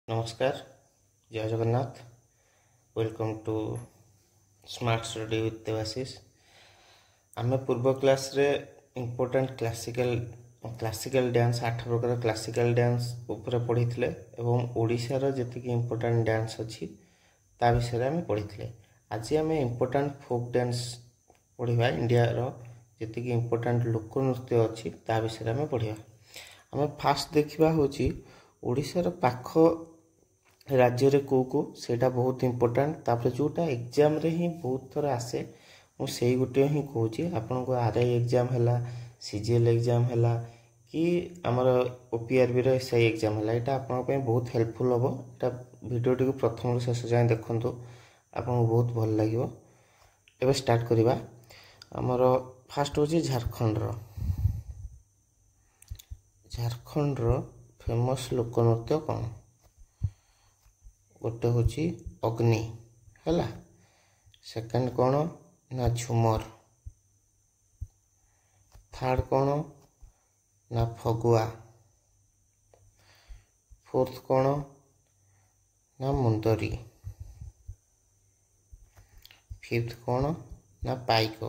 नमस्कार, जय Jagannath. Welcome to smart study with Debashish. आम पूर्व क्लास रे इम्पोर्टेंट क्लासिकल डांस 8 प्रकार क्लासिकल डांस ऊपर पढ़ी एवं ओडिशार जी इम्पोर्टेंट डांस अच्छी ता विषय आम पढ़ी। आज आम इम्पोर्टेंट फोक डांस पढ़ा। इंडिया जी इम्पोर्टेंट लोक नृत्य अच्छी ता विषय आम पढ़ा। आम फास्ट देखा हूँ ओडिशार पाख राज्य रे को सेटा बहुत इम्पोर्टेंट। तापर जोटा एग्जाम रे ही बहुत थर आसे मुझे गोटे ही कहूँ आपन को आरआई एग्जाम है, सीजीएल एग्जाम है कि आमर ओपीआरबी रो एसआई एग्जाम है, यहाँ आपन बहुत हेल्पफुल हम। यहाँ भिडियोटी को प्रथम शेष जाए देखूँ, आपको बहुत भल लगे। एवं स्टार्ट करवा। आमर फास्ट हूँ झारखंड फेमस लोकनृत्य कौन? गोटे हूँ अग्नि है, सेकेंड कौन ना झुमर, थर्ड कौन ना फगुआ, फोर्थ कौन ना मुंदरी, फिफ्थ कौन ना पाइक।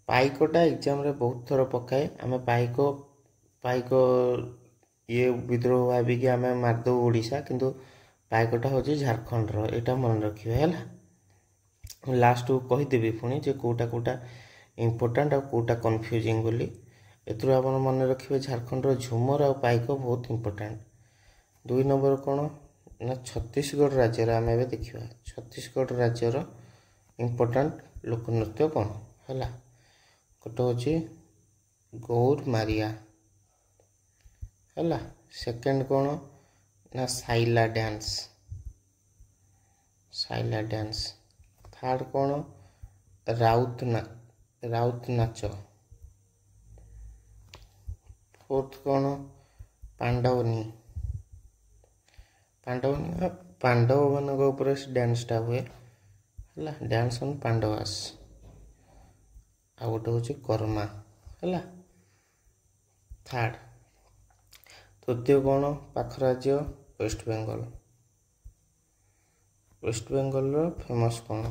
पाइकटा एग्जाम रे बहुत थर पकाए। आम पाइक ये विद्रोह भाविकी आम मारदे ओडिशा, किंतु पाइकटा हूँ झारखंड यहाँ मन रखिए है। लास्ट को कहीदेवी पुणी जे कोटा कोटा इम्पोर्टेंट आ कोटा कन्फ्यूजिंग बोली। एथुर आप मन रखिए झारखंड झुमर आ पाइक बहुत इम्पोर्टेंट। 2 नंबर कौन ना छत्तीसगढ़ राज्य आम ए देखा। छत्तीसगढ़ राज्यर इम्पोर्टेंट लोकनृत्य कौन है? गोटे हूँ गौर मारिया है, सेकेंड कौन ना साइला डांस, थर्ड कौन राउत नाच, फोर्थ कौन पांडवनी पांडव मान डांसटा हुए है, डांस ऑन पांडवास। आ गोटे हूँ कर्मा है, थर्ड। तृतीय कौन पाख राज्य West Bengal. West Bengal famous कौन?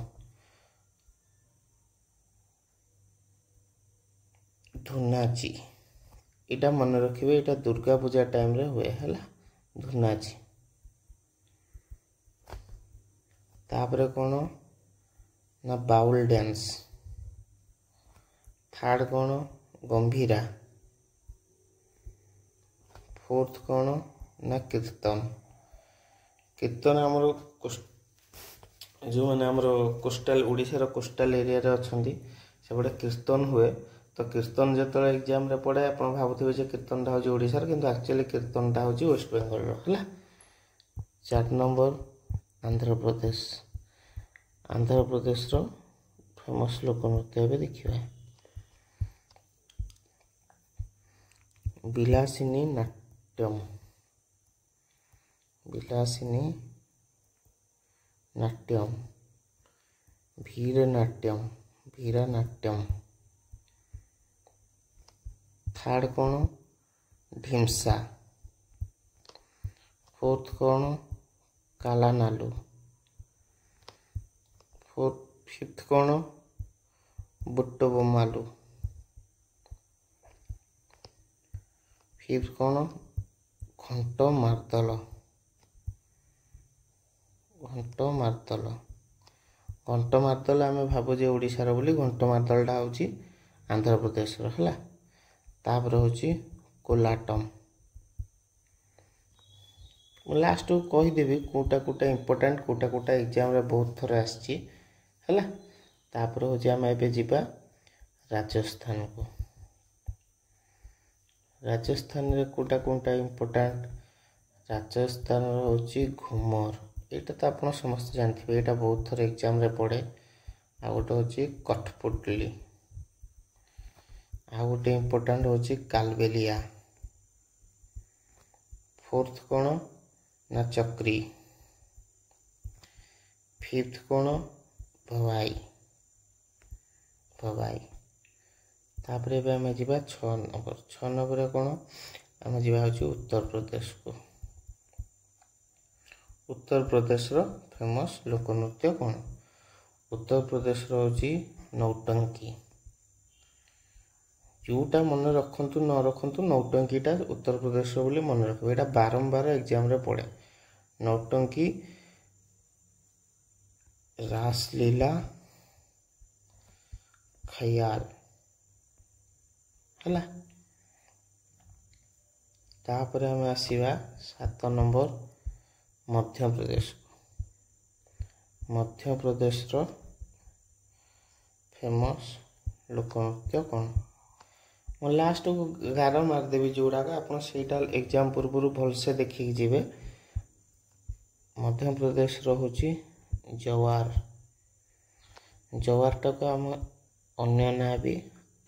धुनाची। इटा मन रखिए, इटा दुर्गा पूजा टाइम रे हुए है, धुनाची। तापरे कौन ना बाउल डांस, थर्ड कौन गंभीरा, फोर्थ कौन ना कीर्तन आमर जो मैंने आमर कोस्टाल ओडिशार कोस्टाल एरिया रे अछंती सेपटे कीर्तन हुए। तो कीर्तन जो एग्जाम रे पड़े आप भावुवे कीर्तनटा हूँ ओडिशार, किंतु एक्चुअली कीर्तनटा हूँ वेस्ट बेंगल है। 4 नंबर आंध्र प्रदेश। आंध्र प्रदेश फेमस लोकनृत्य ए देखिए विलासिनी नाट्यम। विलासिनी नाट्यम, वीरनाट्यम, थर्ड कौन ढिमसा, फोर्थ कौन कालानालू, फिफ्थ कौन बुट्टबोमालू, फिफ्थ कौन घंट मार्दल। घंट मार्दल आम भावुजे ओडिशार बोली, घंट मार्दलटा हूँ आंध्र प्रदेश है। तापर हूँ कोलाटम। लास्ट को कहीदेवी कोटा कोटा इम्पोर्टेंट कोटा कोटा एग्जाम रे बहुत थर आसी है। तापर हूँ आम ए जावा राजस्थान को। राजस्थान रे कोटा कोटा इम्पोर्टेंट, राजस्थान हूँ घुमर। यहाँ तो आप समस्त जानते, यहाँ बहुत थर एग्जाम रे पड़े। आ गोटे हूँ कठपुतली, आ गोटे इम्पोर्टेंट हूँ कालबेलिया, फोर्थ कौन ना चक्री, फिफ्थ कौन भवाई। तापर आम जा 6 नंबर। 6 नंबर कौन आम जा उत्तर प्रदेश को। उत्तर प्रदेश फेमस लोकनृत्य कौन? उत्तर प्रदेश हूँ नौटंकी। जोटा मन रखु न रखु नौटंकीटा उत्तर प्रदेश बोली मन रख, यहाँ बारंबार एग्जाम रे पड़े। नौटंकी, रासलीला, खयाल है। तापर आम आसवा 7 नंबर मध्य प्रदेश। मध्य प्रदेश फेमस लोकनृत्य कौन? मैं लास्ट को गार मारदेवी जोड़ाक आप एग्जाम पूर्व भलसे देखिक जी। मध्य प्रदेश हूँ जवार। जवारटा को आम अन्य ना भी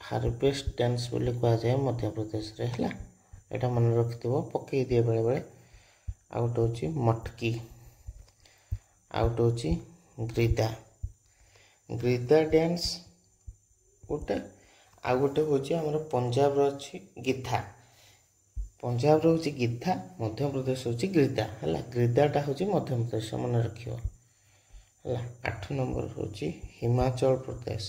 हार्वेस्ट डांस बोली कह जाए मध्य प्रदेश रे है। यहाँ मन रखि पकई दिए बेले बेले। आउट हूँ मटकी। आउट हूँ ग्रीदा। ग्रीदा डांस गोटे। आ गोटे हूँ आम पंजाब अच्छी गिद्धा। पंजाब हूँ गिद्धा, मध्य प्रदेश हूँ ग्रीदा है। ग्रीदाटा हूँ मध्य प्रदेश मन रख। 8 नंबर हूँ हिमाचल प्रदेश।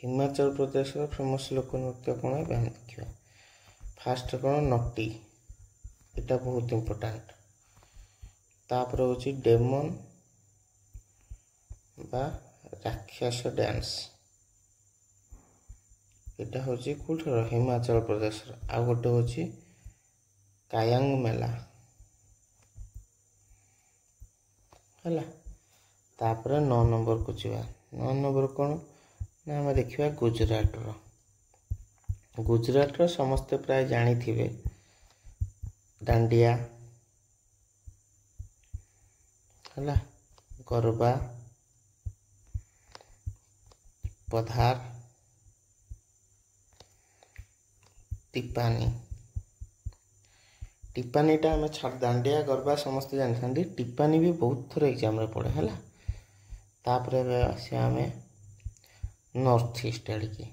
हिमाचल प्रदेश फेमस लोकनृत्य कौन है आम देखा। फास्ट कौन? नटी। यहाँ बहुत इम्पोर्टाट। तापर हूँ डेमन बा राक्षस डांस। यहाँ हूँ कौटर हिमाचल प्रदेश। आ गोटे हूँ कायांग मेला है। तापर 9 नंबर को जा। 9 नंबर कौन ना आम देखा गुजरात। गुजरात समस्ते प्राय जानी थे डांडिया है, गरबा, पधार, टिप्पानी। टिप्पानीटा आम छाड़ दांडिया गरबा समस्ते जानते। टिप्पानी भी बहुत थर एग्जाम पड़े है। तापर आम नॉर्थ ईस्ट आड़े।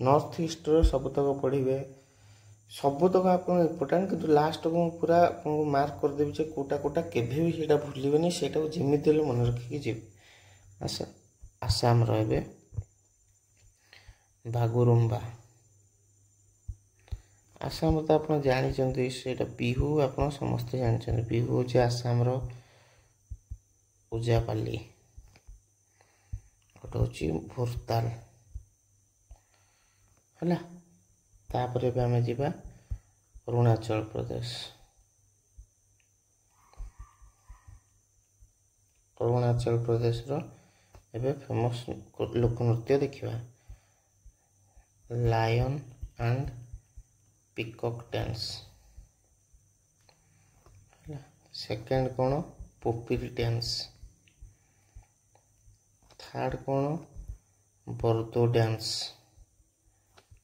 नॉर्थ ईस्ट सबुतक पढ़े। सबुतक आप इम्पोर्टाट, किंतु लास्ट को पूरा आपको मार्क करदेवी जे कोटा कोटा केभे भी सेटा भूलिबेनी। सेटा जेमिति हेले मन रखिकी जी। आसाम रे बागुरुम्बा। आसाम तो आप जानते से बिहू आप समस्ते जानते। बिहू हूँ आसाम उजापाली। गोटे हूँ भोरताल है। तापर आम जा अरुणाचल प्रदेश। अरुणाचल प्रदेश एबे फेमस लोकनृत्य देखा lion and peacock dance. Second कौन? पोपिरी डांस। थर्ड कौन? बर्दो डांस।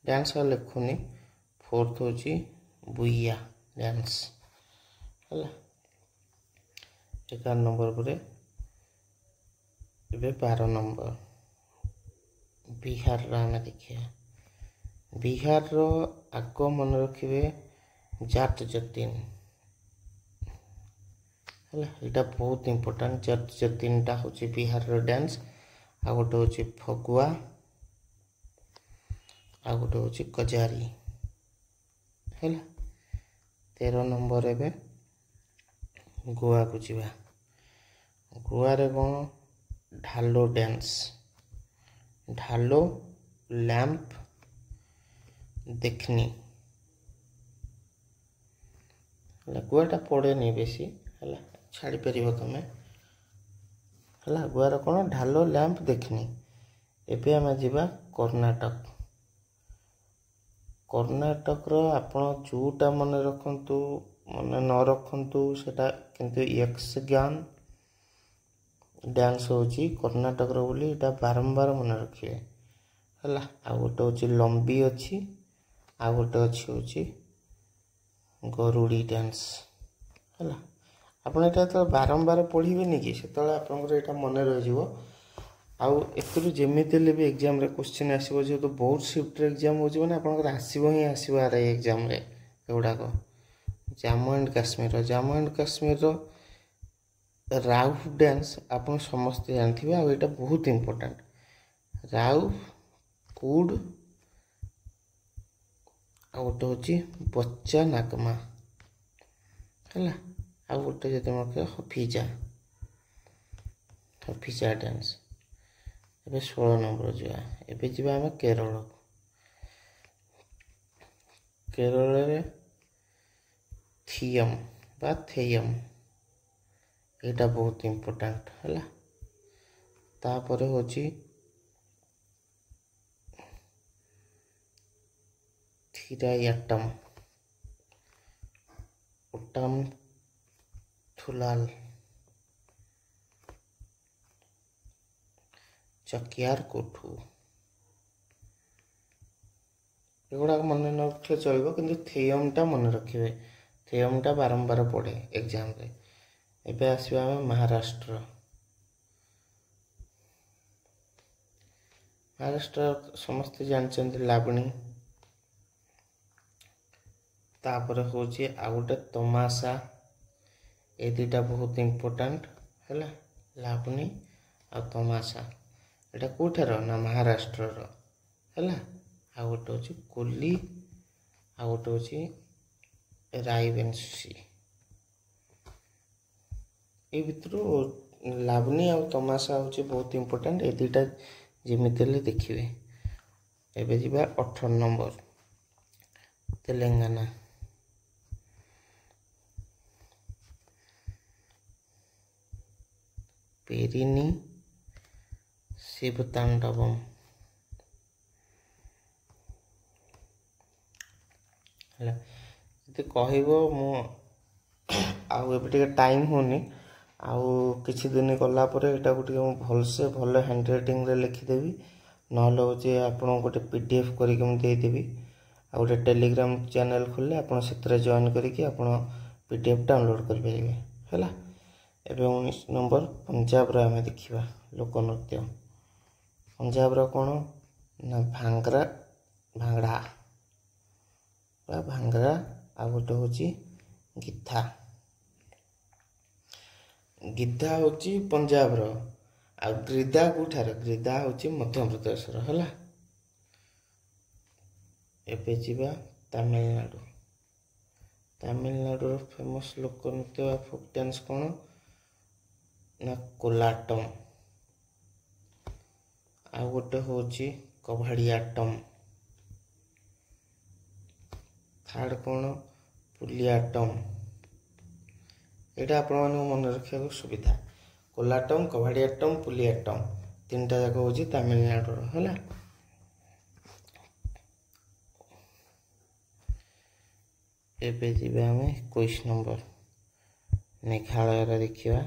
डांस लिखुनी। फोर्थ हूँ बुइया डांस है। 11 नंबर पर 12 नंबर बिहार आम देखिए। बिहार आग मन रखिए जाट जतीन है। यहाँ बहुत इम्पोर्टाट। जाट जतीनटा हूँ बिहार डांस। आ गोटे हूँ फगुआ, आ गोटे हूँ कजारी है। 13 नंबर एवं गोवा को जा। गोवा रे कौन? ढालो डांस। ढालो, लैंप, देखनी। गोवाटा पड़े नहीं बेसी है, छाड़ी पार तुम्हें है। गोवार कौन? ढालो, लैंप, देखनी। एबे आम जा कर्णाटक। कर्णाटक आपण जोटा मन रखु मन न रखु सेटा किंतु यक्षगान डांस हूँ कर्णाटक बोली यहाँ बारंबार मन रखिए है। आ गोटे हूँ लंबी अच्छी, आ गोटे अच्छी हूँ गरुड़ी डांस है। आप बारंबार पढ़े कि से आप मन रही। आउ एमती भी एग्जाम रे क्वेश्चन आसो जेहतु बहुत शिफ्ट एग्जाम हो आसो ही आसो आर आई एग्जाम रे एगुड़ाक जम्मू एंड काश्मीर राउफ डांस आप समस्त जानते हैं। आईटा बहुत इम्पोर्टेंट। राउफ कुड आ गोटे हूँ बच्चा नागमा है। आ गोटे जो हफिजा डांस। ए 16 नंबर जा एबे जी आम केरल। केरल थियम बा थेयम यहाँ बहुत इम्पोर्टेंट है। तापर हूँ थिरायाटम उट्टम थुलाल चकियार कोठू। एगुड़ा मन न रखे चलो कि थेयमटा मन रखिए। थेयमटा बारंबार पढ़े एग्जाम रे। एबे आसवा महाराष्ट्र। महाराष्ट्र समस्त जानते लावणी। तापर हूँ आ गोटे तमाशा। ये दुटा बहुत इम्पोर्टेंट है। लावणी आ तमाशा यहाँ कौटार ना महाराष्ट्र है। आ गोटे हूँ कोली आ गोटे हूँ रायबेन्सी। ये भितर लावणी आ तमाशा हूँ बहुत इम्पोर्टेंट। ये दुटा जमीती देखिए। एबे जी 18 नंबर तेलंगाना। पेरिनी शिवतांडवम कहब मु आगे टाइम होनी आउ किसी दिन गलापर यहाँ को भलसे भल हैंड राइटिंग लिखिदेवी। ना हूँ आपड़ गोटे PDF करके देदेवी। आ गोटे टेलीग्राम चैनल खोले आप जॉइन करके आप PDF डाउनलोड करेंगे है। एवं 19 नंबर पंजाब आम देखा लोकनृत्य। पंजाब कौन ना भांगड़ा भांगड़ा बा भांगड़ा आ गोटे हूँ गिद्धा। गिद्धा हूँ पंजाब आ गिद्धा कौठार गिद्धा हूँ मध्य प्रदेश है। एबे जीवा तमिलनाडु। तमिलनाडु फेमस लोकनृत्य फोक डांस कौन ना कोलाटम। आ गोटे हूँ कभाड़ियाटम। थर्ड कौन पुलियाटम। यहाँ आपण मन रखा सुविधा। कोलाटम कभाड़ियाटम पुलियाटम तीनटा जाक हूँ तमिलनाडु है। एबे जी आम 21 नंबर मेघालय देखा।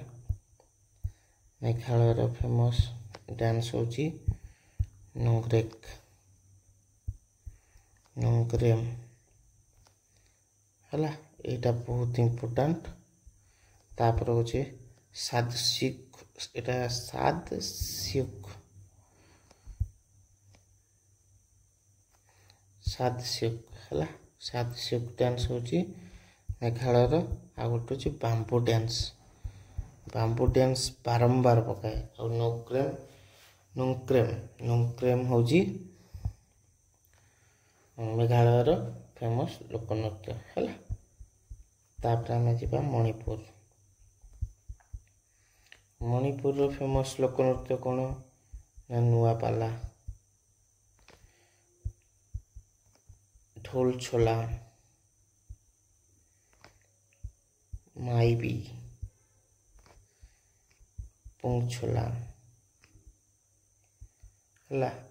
मेघालय फेमस डांस हूँ नोंग्रेक नोंग्रेम है। यहाँ बहुत इम्पोर्टेंट। तापर हूँ सादस्युक। यहाँ सादस्युक है। सादस्युक डांस हूँ मेघालय। आ गोटे हूँ बाम्बू डांस। बाम्बू डांस बारंबार पकाए। और नोंग्रेम नोंग्रेम नोंग्रेम हूँ मेघालय फेमस लोकनृत्य है। तापर आम जा मणिपुर। मणिपुर फेमस लोकनृत्य कौन ना नुआपाला ढोल छोला माइबी पुंग छोला है।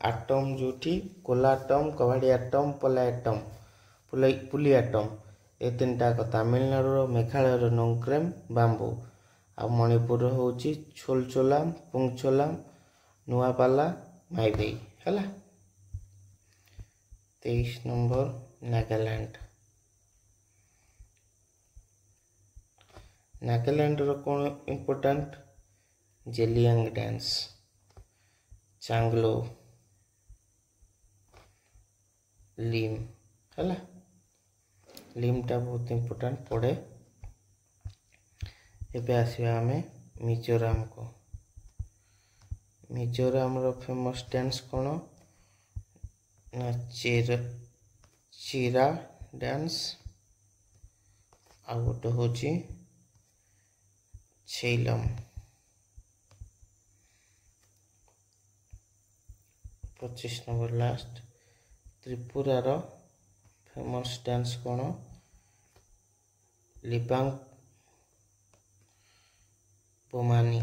आटम जो कोलाटम कभाड़ियाटम पलायटम पुलियाटम ये तीनटा तमिलनाडु मेघालय नोंग्रेम बाम्बू आ मणिपुर हूँ छोलचोलाम पुंगचोलाम नुआपाला माइबी है। 23 नंबर नागालैंड। नागालैंड कौन इम्पोर्टेंट जेलियांग डांस चांगलो लिम है। लिम्टा बहुत इम्पोर्टेंट पड़े। एबे आसिया आमे मिजोराम को। मिजोराम रो फेमस डांस कौन ना चिरा डांस आ गोटे होची छैलम। 25 number last. त्रिपुरा रो फेमस डांस कौन लिबांग पोमानी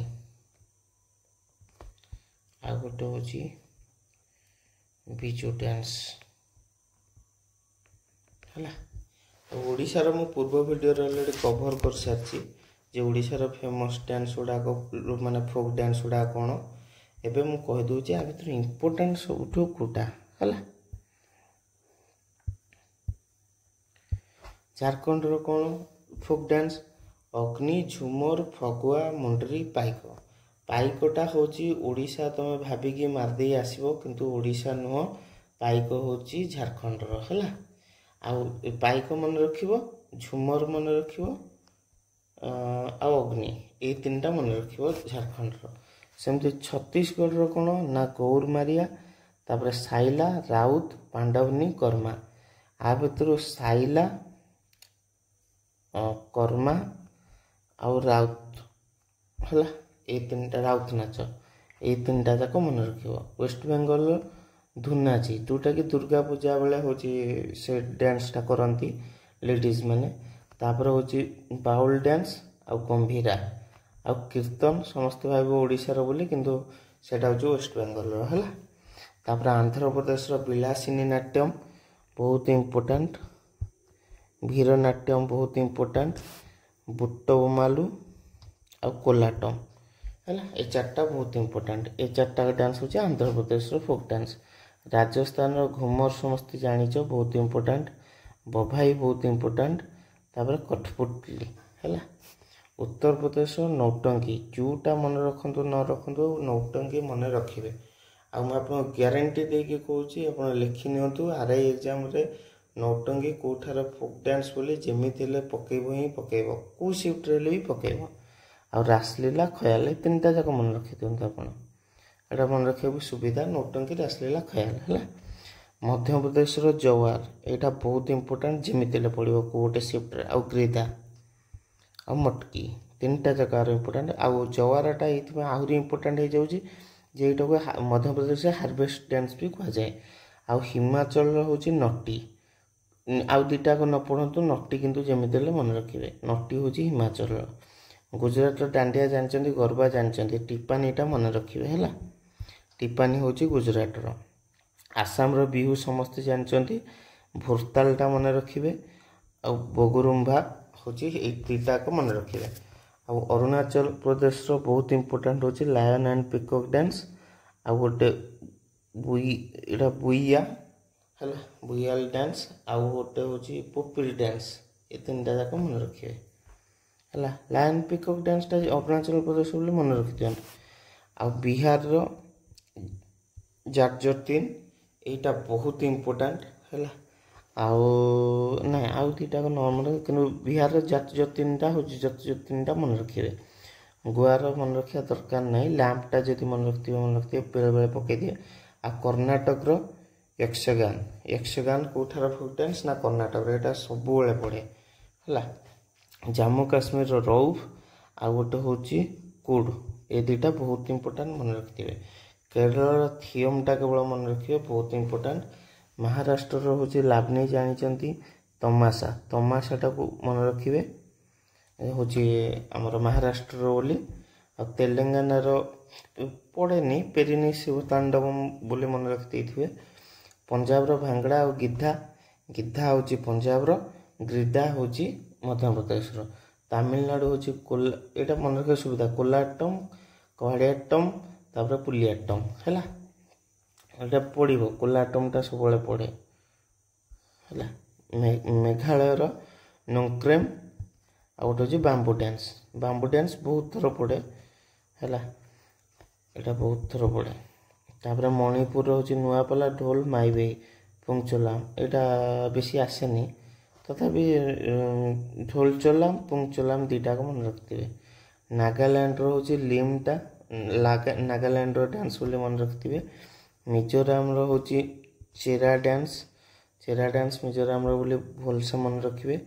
आ गोटे होची बिजू डांस है। तो ओडिशार मु पूर्व वीडियो ऑलरेडी कवर कर सारी जे ओडिशार फेमस डांस गुड़ाक माने फोक डांस गुड़ा कौन एबे मु कह दूचे आ भीतर इम्पोर्टेंट सबुठु कोटा है। झारखंड रो कौन फोक डांस अग्नि झुमर फगुआ मुंडरी पाइक। पाइकटा होची ओडिशा तुम भाविकी मारदे आसब किंतु ओडिशा नुह पाइक होची झारखंड रो है। आउ पाइक मन रखिबो झुमर मन रखिबो आ अग्नि ए तीनटा मन रखिबो झारखंड रो। सेमती छत्तीसगढ़ रो कोन ना गौरमारिया तापर साइला राउत पांडवनी कर्मा। आ भीतर साइला कर्मा आउ राउत है ए तीनटा राउत नाच ए तीनटा जाक मन रखिबो। वेस्ट बेंगल धुनाची जोटा कि दुर्गा पूजा बेले होची से डांसटा करंती लेडीज माने। तापर होची बाउल डांस आउ गंभीरा आउ कीर्तन समस्त भाई ओडिशार बोली किंतु सेटा होची वेस्ट बेंगल रो है। तापर आंध्र प्रदेश रो विलासिनी नाट्यम बहुत इम्पोर्टेंट। भीरनाट्यम बहुत इम्पोर्टेंट। बुट्टबोमालू आ कोलाटम है। ए चार्टा बहुत इम्पोर्टेंट। ए चार्टा डांस होची आंध्र प्रदेश रो फोक डांस। राजस्थान रो घुमर समस्त जानिछ बहुत इम्पोर्टेंट। बभाई बहुत इम्पोर्टेंट। तापर कठपुतली है। उत्तर प्रदेश रो नौटंकी जोटा मन रखंतु न रखंतु नौटंकी मन रखिबे। आ मैं आपन ग्यारंटी देके कहूची आपन लिखि नियंतु आरआई एग्जाम रे नौटंकी कोठार फोक डांस बोली जेमिति हेले पकेइबो ही पकेइबो को शिफ्ट रे भी पकेइबो। आ रासलीला खयाल तीनटा जाक मन रखि दियंतु आपन एटा मन रखिबो सुविधा नौटंकी रासलीला खयाल है। मध्य प्रदेश रो जवार एटा बहुत इम्पोर्टेंट जेमिति हेले पड़िबो कोटे शिफ्ट रे। आ ग्रीदा आ मटकी तीनटा जाक इम्पोर्टेंट। आ जवाराटा एथि आहुरी इम्पोर्टेंट हो जाउची जे एटा को मध्य प्रदेश से हार्वेस्ट डांस भी कहा जाए। आ हिमाचल रो होची नटी आउ दुटा को न पढ़ंतु नटी किंतु जेमिति हेले मन रखिबे नटी होची हिमाचल रो। गुजरात रो डांडिया जानचंती गरबा जानचंती टिप्पानीटा मन रखिबे है। टिप्पानी होची गुजरात रो। आसाम रो बिहू समस्त जानचंती भोरतालटा मन रखिबे आ बगुरुम्भा होची ए दुटा को मन रखिबे। आ अरुणाचल प्रदेश रो बहुत इम्पोर्टेंट होची लायन एंड पिकॉक डांस आ गोटे बुइया है बुइयाल डांस आउ गोटे होची पोपिल डांस ए तीनटा जाक मन रखिबे है। लायन पिकॉक डांसटा अरुणाचल प्रदेश बोली मन रखि दियंतु। आ बिहार रो जाटजोतिन एटा बहुत इम्पोर्टेंट है। आउ ना आउ दुटा को नॉर्मल किंतु बिहार रो जाटजोतिनटा होची जाटजोतिनटा मन रखिबे। गोवा रो मन रखिया दरकार नहीं लैंपटा जदि मन रखिबे बेले बेले पके दिए। आ कर्नाटक रो यक्षगान कोठार फोक डांस ना कर्नाटक एटा सब बेले पड़े है। जम्मू काश्मीर रो रौफ आ गोटे होची कुड ए दुटा बहुत इम्पोर्टेंट मन रखिथिबे। केरल थियमटा केवल मन रखिबे बहुत इम्पोर्टेंट। महाराष्ट्र रो होची लावनी जानिचंती तमाशा तमाशाटा को मन रखिबे होची हमर महाराष्ट्र रो बोली। आ तेलंगाना रो पड़ेनी पेरिनी शिव तांडवम बोली मन रखि देथिबे। पंजाब रो भांगड़ा और गिद्धा गिद्धा होची पंजाब रो ग्रीदा होची मध्य प्रदेश रो। तमिलनाडु होची एटा मन रखे सुविधा कोलाटम कवाड़ियाटम तापर पुलियाटम है। एटा पड़िबो कोलाटमटा सब बेले पड़े है। मेघालय रो नोक्रेम आ गोटे होची बाम्बू डांस बहुत थर पड़े है। एटा बहुत थर पड़े। तापर मणिपुर होची नुआपला ढोल माइबे पुंचला एटा बेसी आसेनी तथापि ढोलचोलाम पुंगचोलाम दुईटाक मन रखिथे। नागालैंड रो होची लिमटा नागालैंड रो डांस बोली मन रखिथे। मिजोराम रो होची चेरा डांस मिजोराम रो बोली भलसे मन रखिए।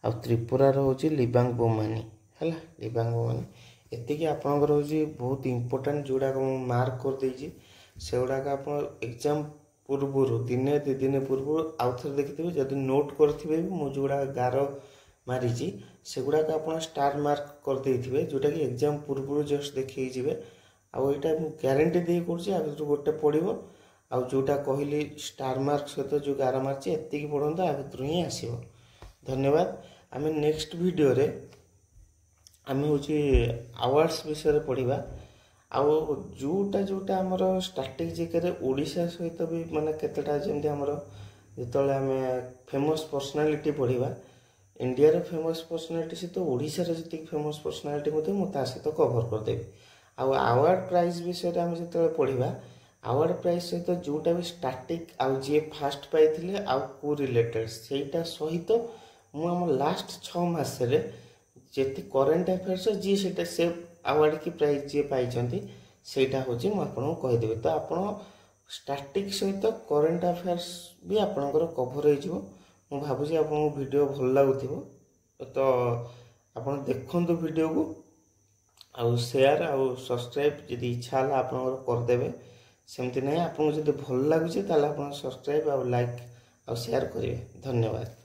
आ त्रिपुरा रो होची लिबांग बोमानी है लिबांग बोमानी। एतिकी आपणकर होची बहुत इंपोर्टेंट जोड़ा को मार्क कर देजी से गुड़ाक आप एग्जाम पूर्व दिने दि दिन पूर्व आउ थे देखिए जब नोट करेंगे भी मुझे जोड़ा गार मारी से गुड़ाक आप स्टार मार्क कर देथिबे जोटा कि एग्जाम पूर्व जस्ट देखिए जी आउ यहाँ ग्यारंटी दे कर गोटे पड़ो आउ जोटा कहली स्टार मार्क सहित जो गार मार्च एति पढ़ता आ भर ही आसो। धन्यवाद। आम नेक्स्ट वीडियो रे आम हूँ अवार्ड्स विषय पढ़ा आउ जोटा जोटा आमर स्टार्टिंग जिके ओडिशा सहित भी माने केतेटा जमती आमर जिते आम फेमस पर्सनालीटी पढ़ा इंडिया रो फेमस पर्सनालीटी सहित ओडिशा जी फेमस पर्सनालीटी मुझे सहित कभर करदेवी। आउ अवार्ड प्राइज विषय आम जो पढ़ा अवार्ड प्राइज सहित जोटा भी स्टार्टिंग आउ जी फास्ट पाई आउ को रिलेटेड सेटा सहित मुझे लास्ट 6 मास जी करेन्ट अफेयर्स जी से अवार्ड की प्राइज जी पाई सेटा हूँ मुझे कहीदेवी। तो आप स्टार्टिंग सहित करेन्ट अफेयर्स भी आपणकर कभर हो भावुँ आपको वीडियो भल लगुव तो आप देखु वीडियो को आउ शेयर आउ सब्सक्राइब जदि इच्छा है आप करदे सेमती ना आपको जब भल लगुच आप सब्सक्राइब आउ लाइक आउ शेयर करेंगे। धन्यवाद।